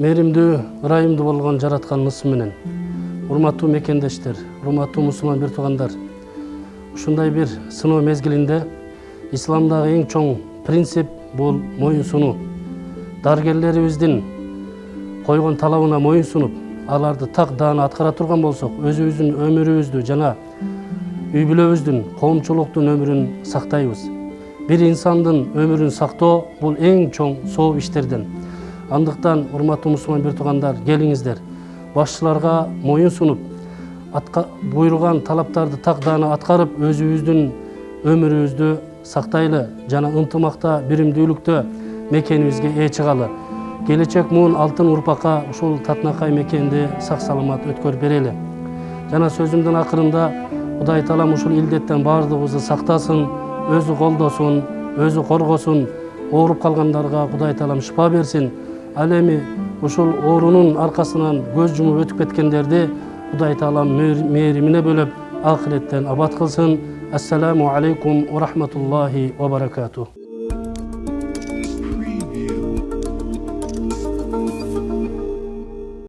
Мээримдүү, ырайымдуу болгон жараткандын ысымы менен. Урматтуу мекендештер, урматтуу мусулман бир туугандар. Ушундай бир сыноо мезгилинде исламдагы эң чоң принцип бул моюн сунуу. Дарыгерлерибиздин койгон талабына моюн сунуп, аларды так даана аткара турган болсок, өзүбүздүн өмүрүбүздү жана үй бүлөбүздүн, коомчулуктун өмүрүн сактайбыз. Бир инсандын өмүрүн сактоо бул эң чоң сооп иштерден. Андыктан, урматтуу мусулман бир туугандар, келиңиздер, башчыларга моюн сунуп, буйруган талаптарды так даана аткарып, өзүбүздүн өмүрүбүздү сактайлы жана ынтымакта, биримдүүлүктө мекенибизге ээ чыгалы. Келечек муун алтын урпакка ушул Татынакай мекенди сак-саламат өткөрүп берели. Жана сөзүмдүн акырында Кудай Таалам ушул илдеттен баардыгыбызды сактасын, өзү колдосун, өзү коргосун, ооруп калгандарга Кудай Таалам шифа берсин. Ал эми ушул оорунун аркасынан көз жумуп өтүп кеткендерди Кудай Таалам мээримине бөлөп, акыреттен абад кылсын. Ассаламу алейкум ва рахматуллахи ва баракатух.